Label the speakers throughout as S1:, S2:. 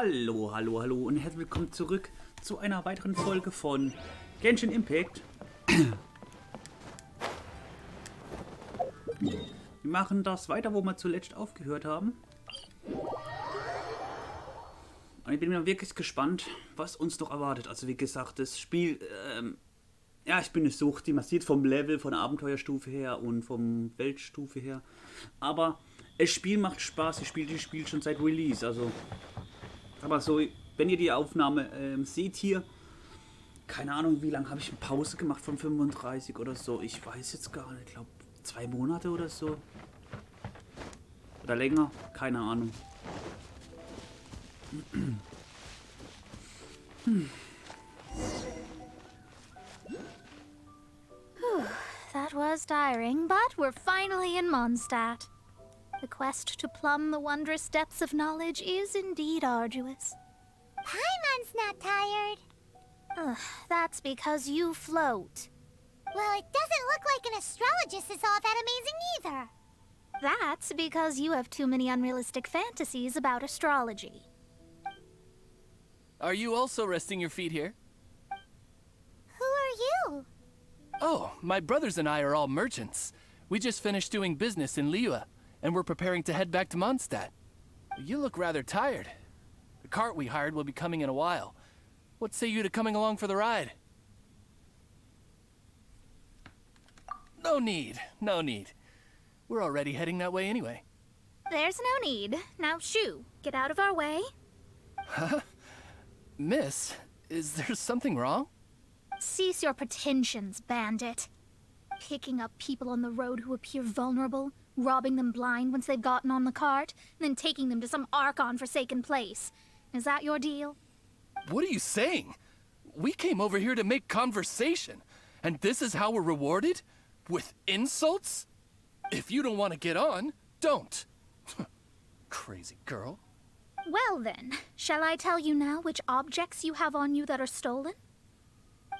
S1: Hallo, hallo, hallo und herzlich willkommen zurück zu einer weiteren Folge von Genshin Impact. Wir machen das weiter, wo wir zuletzt aufgehört haben. Und ich bin mir wirklich gespannt, was uns noch erwartet. Also wie gesagt, das Spiel, ja, ich bin eine Sucht, die man sieht vom Level, von der Abenteuerstufe her und vom Weltstufe her. Aber das Spiel macht Spaß, ich spiele das Spiel schon seit Release, also... Aber so, wenn ihr die Aufnahme seht hier, keine Ahnung, wie lange habe ich eine Pause gemacht von 35 oder so. Ich weiß jetzt gar nicht, ich glaube 2 Monate oder so. Oder länger, keine Ahnung.
S2: That was tiring, but we're finally in Mondstadt. The quest to plumb the wondrous depths of knowledge is indeed arduous.
S3: Paimon's not tired.
S2: That's because you float.
S3: Well, it doesn't look like an astrologist is all that amazing either.
S2: That's because you have too many unrealistic fantasies about astrology.
S4: Are you also resting your feet here?
S3: Who are you?
S4: Oh, my brothers and I are all merchants. We just finished doing business in Liyue, and we're preparing to head back to Mondstadt. You look rather tired. The cart we hired will be coming in a while. What say you to coming along for the ride? No need, no need. We're already heading that way anyway.
S2: There's no need. Now shoo, get out of our way.
S4: Huh? Miss, is there something wrong?
S2: Cease your pretensions, bandit. Picking up people on the road who appear vulnerable, robbing them blind once they've gotten on the cart, and then taking them to some Archon-forsaken place. Is that your deal?
S4: What are you saying? We came over here to make conversation, and this is how we're rewarded? With insults? If you don't want to get on, don't. Crazy girl.
S2: Well then, shall I tell you now which objects you have on you that are stolen?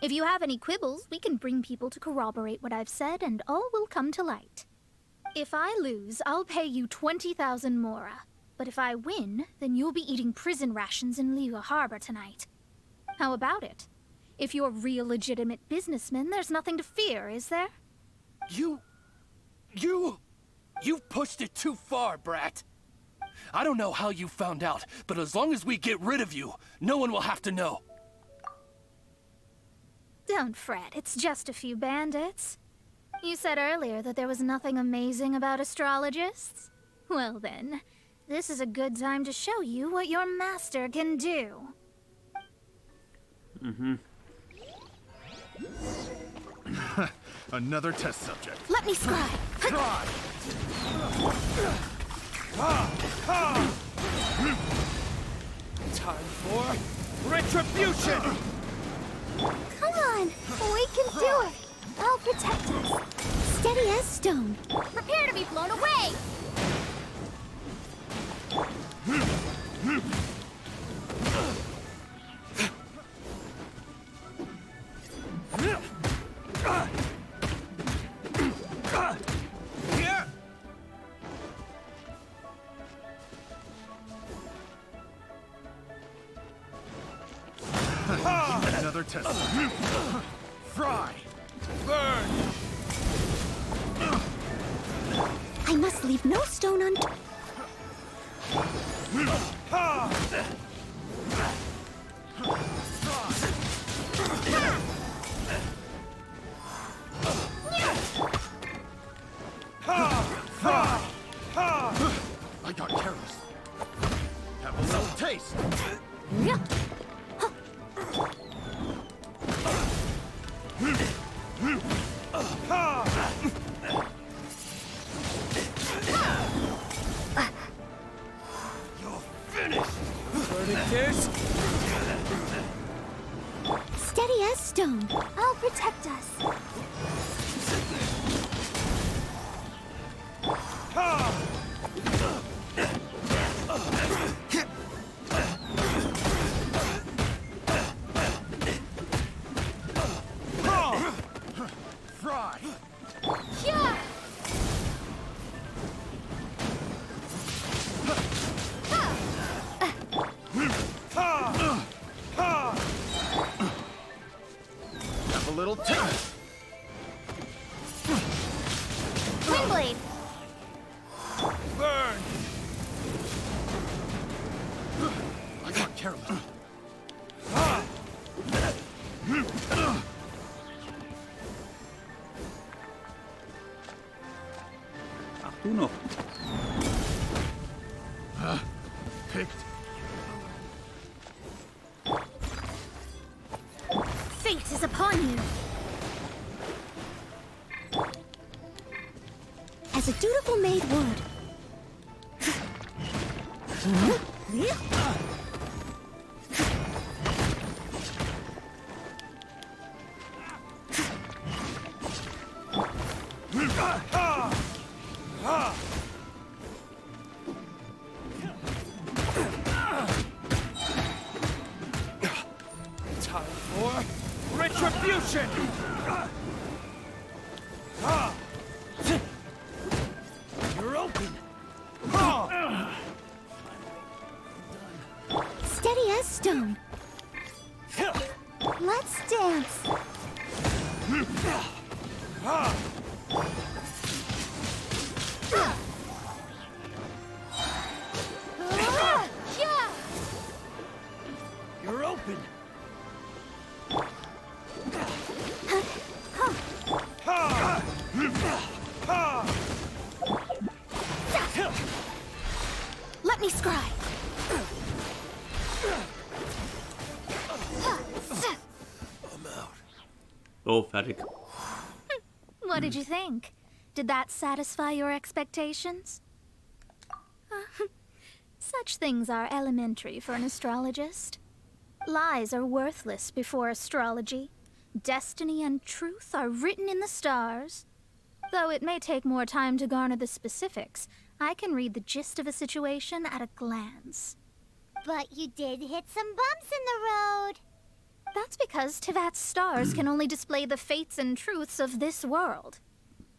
S2: If you have any quibbles, we can bring people to corroborate what I've said, and all will come to light. If I lose, I'll pay you 20,000 mora. But if I win, then you'll be eating prison rations in Liyue Harbor tonight. How about it? If you're real legitimate businessmen, there's nothing to fear, is there?
S4: You've pushed it too far, brat. I don't know how you found out, but as long as we get rid of you, no one will have to know.
S2: Don't fret, it's just a few bandits. You said earlier that there was nothing amazing about astrologists? Well then, this is a good time to show you what your master can do.
S5: Another test subject.
S2: Let me scribe.
S5: Try!
S4: Time for retribution!
S3: Come on, we can do it. I'll protect us. Steady as stone.
S2: Prepare to be blown away!
S5: Another test subject. Fry! Burn!
S3: I must leave no stone unturned.
S5: I got careless. Have a little taste.
S4: You're finished! Verdict is...
S3: Steady as stone. I'll protect us.
S5: Fry!
S3: Yeah!
S5: little
S2: Windblade!
S5: burn. I got careless.
S1: Ach, du noch.
S5: Picked.
S2: Fate is upon you!
S3: As a dutiful maid would.
S5: Time for retribution. You're open.
S3: Steady as stone. Let's dance.
S2: Yeah!
S5: You're open.
S2: Let me scry!
S1: Oh, fertig.
S2: What did you think? Did that satisfy your expectations? Such things are elementary for an astrologist. Lies are worthless before astrology. Destiny and truth are written in the stars. Though it may take more time to garner the specifics, I can read the gist of a situation at a glance.
S3: But you did hit some bumps in the road.
S2: That's because Tivat's stars can only display the fates and truths of this world.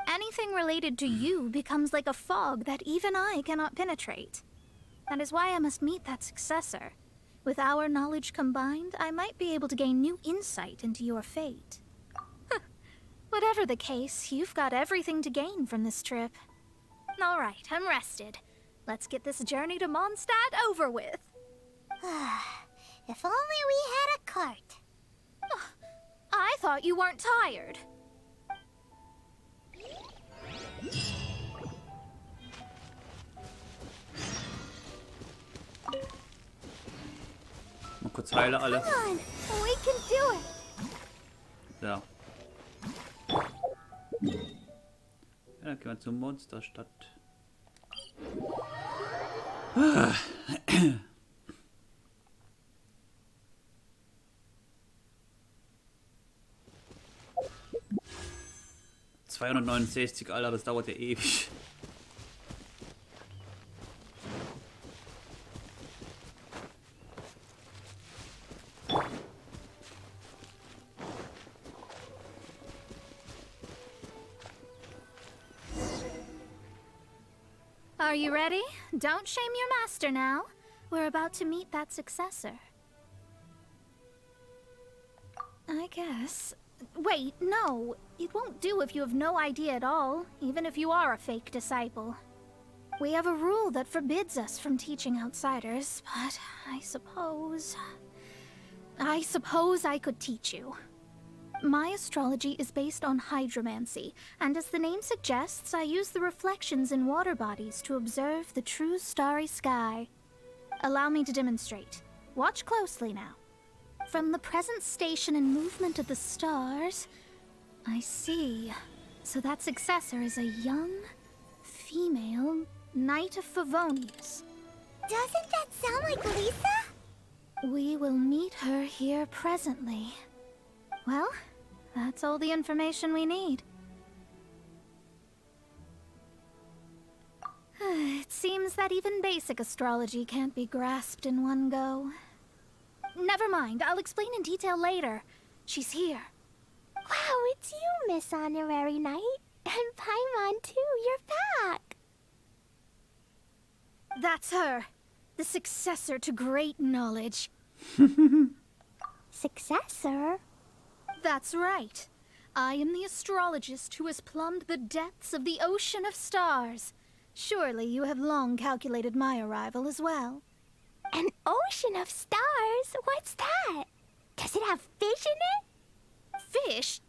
S2: Anything related to you becomes like a fog that even I cannot penetrate. That is why I must meet that successor. With our knowledge combined, I might be able to gain new insight into your fate. Whatever the case, you've got everything to gain from this trip. All right, I'm rested. Let's get this journey to Mondstadt over with.
S3: If only we had a cart.
S2: I thought you weren't tired.
S1: Mal kurz heile alle.
S3: Come on, we can do it.
S1: So. Ja, dann gehen wir zur Monsterstadt. ...269, Alter, das dauert ja ewig.
S2: Are you ready? Don't shame your master now. We're about to meet that successor. I guess. Wait, no. It won't do if you have no idea at all, even if you are a fake disciple. We have a rule that forbids us from teaching outsiders, but I suppose I could teach you. My astrology is based on hydromancy, and as the name suggests, I use the reflections in water bodies to observe the true starry sky. Allow me to demonstrate. Watch closely now. From the present station and movement of the stars, I see. So that successor is a young, female Knight of Favonius.
S3: Doesn't that sound like Lisa?
S2: We will meet her here presently. Well, that's all the information we need. It seems that even basic astrology can't be grasped in one go. Never mind, I'll explain in detail later. She's here.
S3: Wow, it's you, Miss Honorary Knight. And Paimon, too, you're back.
S2: That's her. The successor to great knowledge.
S3: Successor?
S2: That's right. I am the astrologist who has plumbed the depths of the ocean of stars. Surely you have long calculated my arrival as well.
S3: An ocean of stars? What's that? Does it have fish in it?
S2: Fish?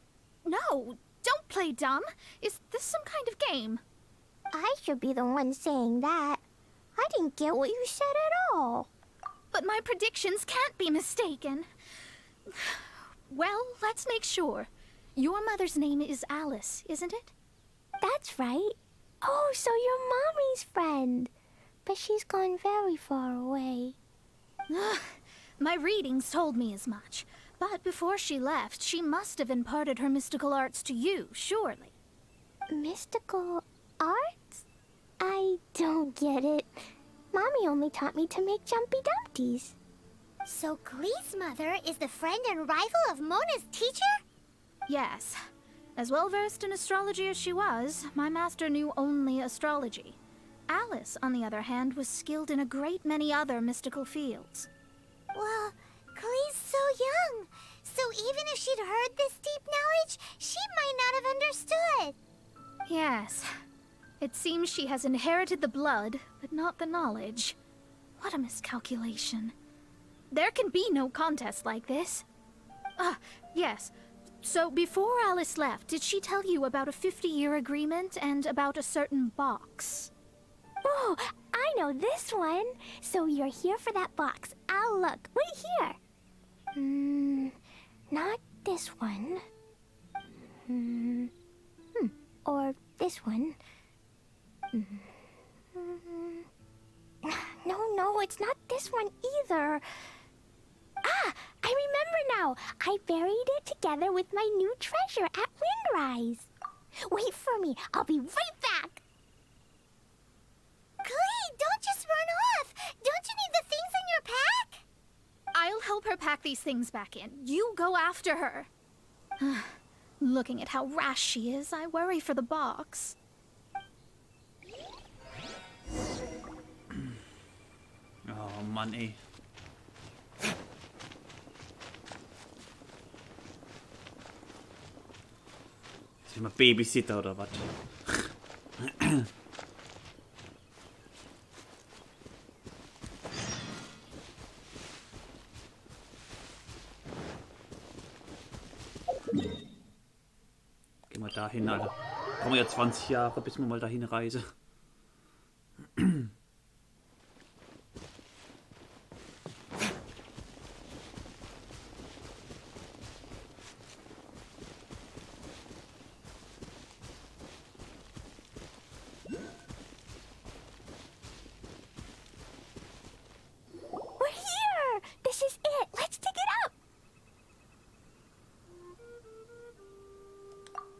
S2: No, don't play dumb. Is this some kind of game?
S3: I should be the one saying that. I didn't get what you said at all.
S2: But my predictions can't be mistaken. Well, let's make sure. Your mother's name is Alice, isn't it?
S3: That's right. Oh, so you're Mommy's friend. But she's gone very far away.
S2: My readings told me as much. But before she left, she must have imparted her mystical arts to you, surely.
S3: Mystical arts? I don't get it. Mommy only taught me to make jumpy dumpties.
S6: So Glee's mother is the friend and rival of Mona's teacher?
S2: Yes. As well-versed in astrology as she was, my master knew only astrology. Alice, on the other hand, was skilled in a great many other mystical fields.
S6: Well, Glee's so young. So even if she'd heard this deep knowledge, she might not have understood.
S2: Yes. It seems she has inherited the blood, but not the knowledge. What a miscalculation. There can be no contest like this. Yes. So before Alice left, did she tell you about a 50-year agreement and about a certain box?
S3: Oh, I know this one. So you're here for that box. I'll look. Wait here. Not this one. Or this one. No, it's not this one either. Ah, I remember now. I buried it together with my new treasure at Windrise. Wait for me. I'll be right back.
S6: Glee, don't just run off. Don't you need the things in your pack?
S2: I'll help her pack these things back in. You go after her. Looking at how rash she is, I worry for the box.
S1: Oh Mann, ey. Ist ich mal Babysitter oder was? Gehen wir dahin, Alter. Brauchen wir ja 20 Jahre, bis wir mal dahin reisen.
S3: We're here. This is it. Let's dig it up.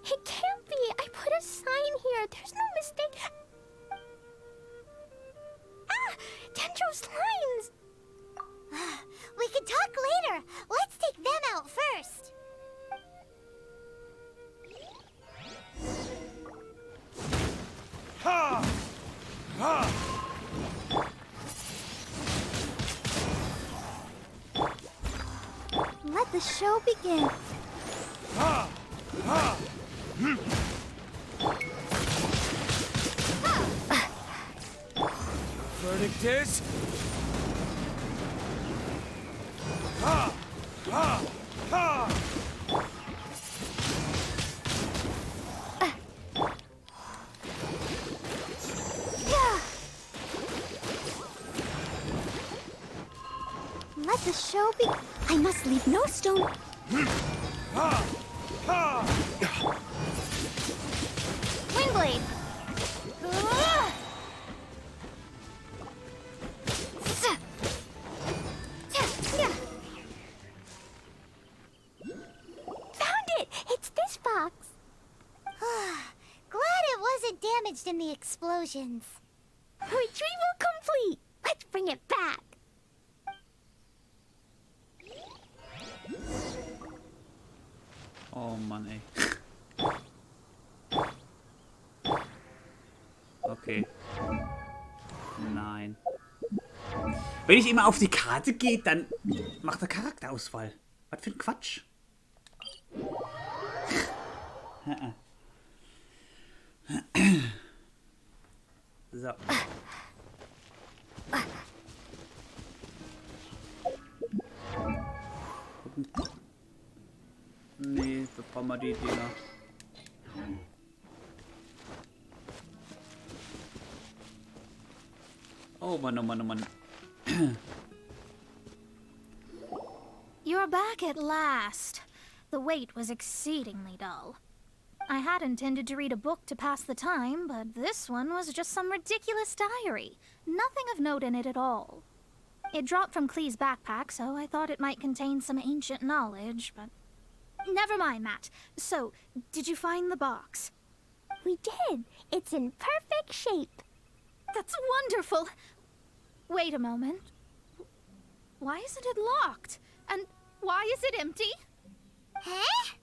S3: It can't be. I put a sign here. There's no mistake. Ah! Dendro slimes!
S6: We can talk later. Let's take them out first.
S3: Let the show begin.
S5: Verdict is...
S3: Let the show begin. I must leave no stone.
S6: Windblade.
S3: Found it! It's this box.
S6: Glad it wasn't damaged in the explosions.
S3: Retrieval complete. Let's bring it back.
S1: Oh Mann, ey. Okay. Nein. Wenn ich immer auf die Karte gehe, dann macht er Charakterauswahl. Was für ein Quatsch. So. Gucken. Nee, da brauchen wir die Dinger. Oh Mann, oh Mann, oh Mann.
S2: You're back at last. The wait was exceedingly dull. I had intended to read a book to pass the time, but this one was just some ridiculous diary. Nothing of note in it at all. It dropped from Clee's backpack, so I thought it might contain some ancient knowledge, but... Never mind that. So, did you find the box?
S3: We did. It's in perfect shape.
S2: That's wonderful! Wait a moment. Why isn't it locked? And why is it empty?
S6: Huh?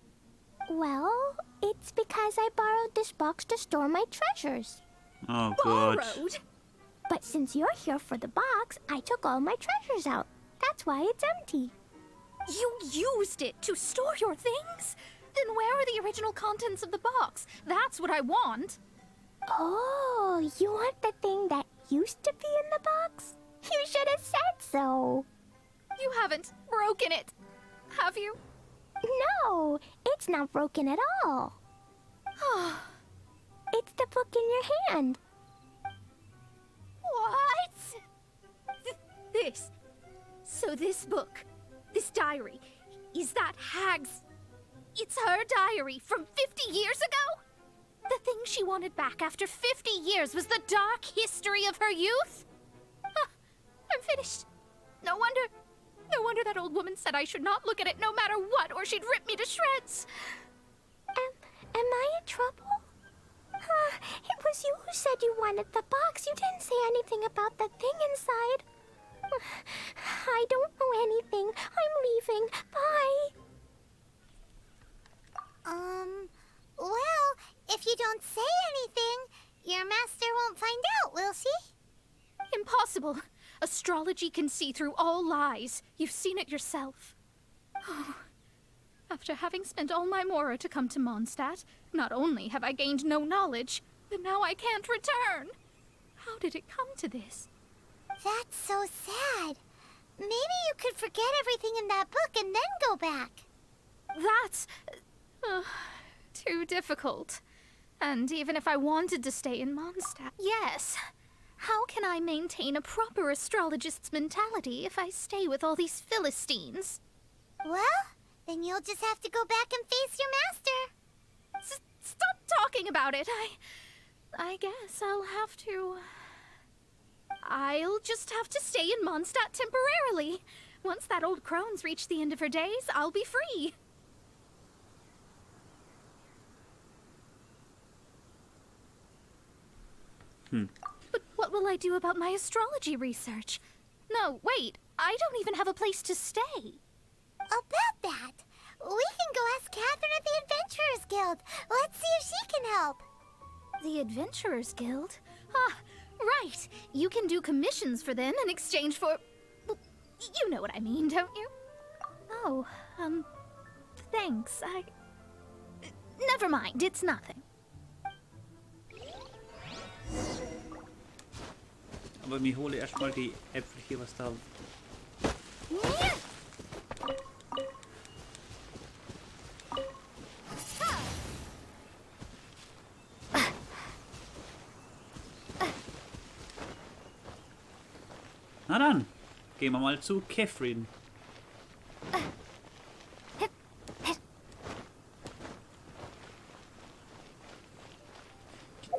S3: Well, it's because I borrowed this box to store my treasures.
S1: Oh God.
S2: Borrowed?
S3: But since you're here for the box, I took all my treasures out. That's why it's empty.
S2: You used it to store your things? Then where are the original contents of the box? That's what I want.
S3: Oh, you want the thing that used to be in the box? You should have said so.
S2: You haven't broken it, have you?
S3: No, it's not broken at all. It's the book in your hand.
S2: What? This. So this book, this diary, is that Hag's... It's her diary from 50 years ago? The thing she wanted back after 50 years was the dark history of her youth? Huh, I'm finished. No wonder that old woman said I should not look at it no matter what, or she'd rip me to shreds.
S3: Am I in trouble? It was you who said you wanted the box. You didn't say anything about the thing inside. I don't know anything. I'm leaving. Bye.
S6: Well, if you don't say anything, your master won't find out, will she?
S2: Impossible. Astrology can see through all lies. You've seen it yourself. Oh. After having spent all my mora to come to Mondstadt, not only have I gained no knowledge, but now I can't return. How did it come to this?
S6: That's so sad. Maybe you could forget everything in that book and then go back.
S2: That's... too difficult. And even if I wanted to stay in Mondstadt, yes. How can I maintain a proper astrologist's mentality if I stay with all these Philistines?
S6: Well, then you'll just have to go back and face your master.
S2: Stop talking about it. I guess I'll have to... I'll just have to stay in Mondstadt temporarily. Once that old crone's reached the end of her days, I'll be free. But what will I do about my astrology research? No, wait. I don't even have a place to stay.
S6: About that, we can go ask Catherine at the Adventurers Guild. Let's see if she can help.
S2: The Adventurers Guild? Ah, right. You can do commissions for them in exchange for... Well, you know what I mean, don't you? Oh, thanks. Never mind, it's nothing.
S1: Aber mir hole erstmal die Äpfel hier, was da... Na dann, gehen wir mal zu Catherine.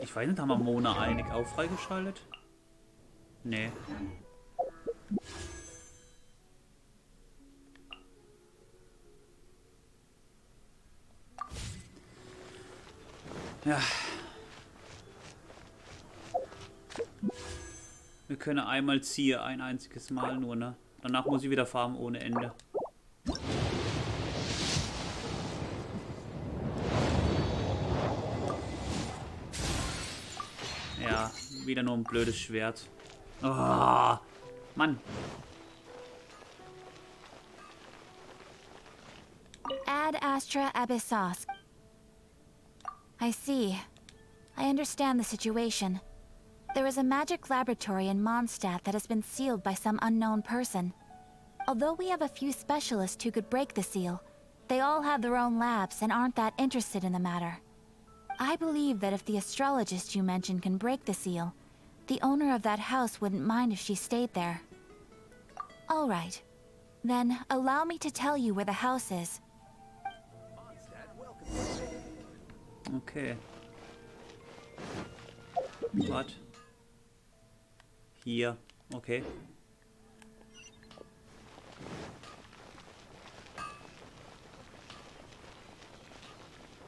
S1: Ich weiß nicht, haben wir Mona einig auch freigeschaltet? Nee. Ja. Wir können einmal ziehen, ein einziges Mal nur, ne? Danach muss ich wieder farmen ohne Ende. Ja, wieder nur ein blödes Schwert. Oh, Mann.
S7: Ad Astra Abyssos. I see. I understand the situation. There is a magic laboratory in Mondstadt that has been sealed by some unknown person. Although we have a few specialists who could break the seal, they all have their own labs and aren't that interested in the matter. I believe that if the astrologist you mentioned can break the seal, the owner of that house wouldn't mind if she stayed there. All right. Then, allow me to tell you where the house is.
S1: Okay. What? Hier. Okay.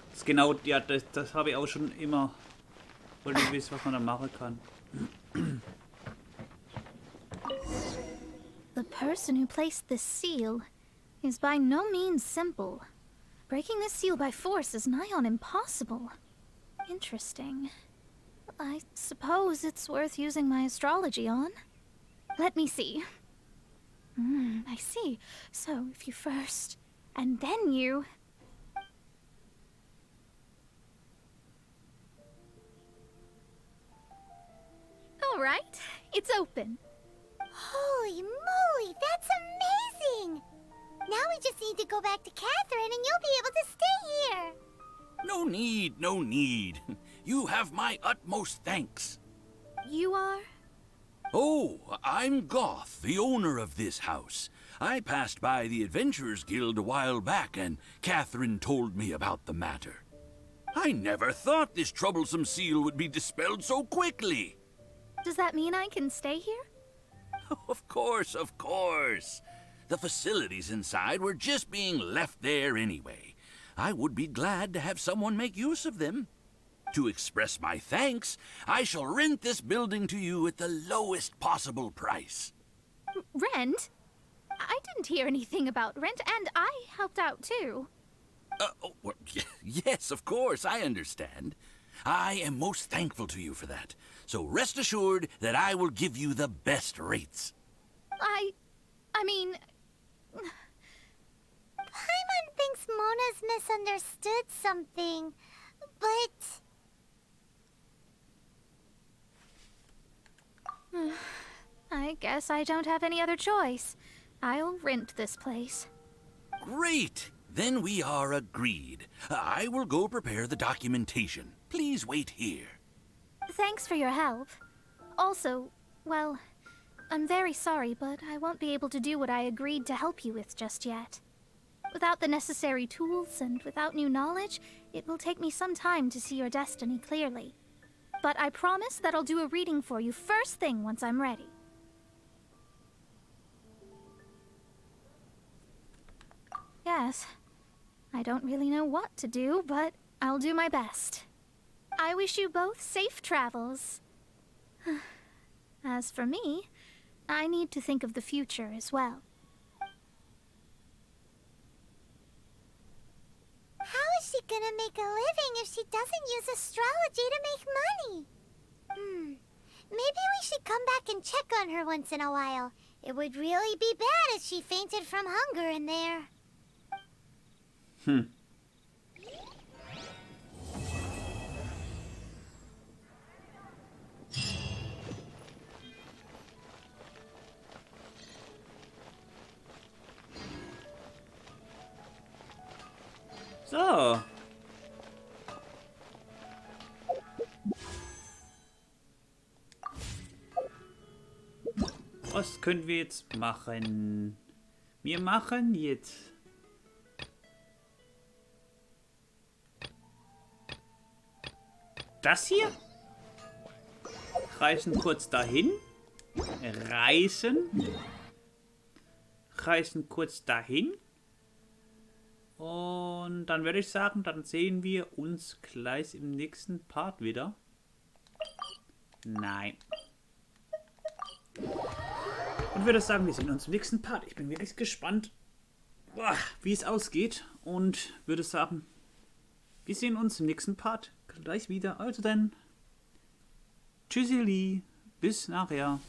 S1: Das ist genau, ja, das habe ich auch schon immer. Wollte ich wissen, was man da machen kann.
S2: The person who placed this seal is by no means simple. Breaking this seal by force is nigh on impossible. Interesting. I suppose it's worth using my astrology on. Let me see. I see. So, if you first, and then you... All right, it's open.
S6: Holy moly, that's amazing! Now we just need to go back to Catherine and you'll be able to stay here.
S5: No need, no need. You have my utmost thanks.
S2: You are?
S5: Oh, I'm Goth, the owner of this house. I passed by the Adventurers Guild a while back, and Catherine told me about the matter. I never thought this troublesome seal would be dispelled so quickly.
S2: Does that mean I can stay here?
S5: Of course, of course. The facilities inside were just being left there anyway. I would be glad to have someone make use of them. To express my thanks, I shall rent this building to you at the lowest possible price.
S2: Rent? I didn't hear anything about rent, and I helped out too.
S5: Well, yes, of course, I understand. I am most thankful to you for that. So rest assured that I will give you the best rates.
S2: I mean...
S6: Paimon thinks Mona's misunderstood something, but...
S2: I guess I don't have any other choice. I'll rent this place.
S5: Great! Then we are agreed. I will go prepare the documentation. Please wait here.
S2: Thanks for your help. Also, well, I'm very sorry, but I won't be able to do what I agreed to help you with just yet. Without the necessary tools and without new knowledge, it will take me some time to see your destiny clearly. But I promise that I'll do a reading for you first thing once I'm ready. Yes, I don't really know what to do, but I'll do my best. I wish you both safe travels. As for me, I need to think of the future as well.
S6: How is she gonna make a living if she doesn't use astrology to make money? Maybe we should come back and check on her once in a while. It would really be bad if she fainted from hunger in there.
S1: So. Was können wir jetzt machen? Wir machen jetzt das hier. Reisen kurz dahin. Reisen kurz dahin. Und dann würde ich sagen, dann sehen wir uns gleich im nächsten Part wieder. Nein. Und würde sagen, wir sehen uns im nächsten Part. Ich bin wirklich gespannt, wie es ausgeht. Und würde sagen, wir sehen uns im nächsten Part gleich wieder. Also dann, tschüssili, bis nachher.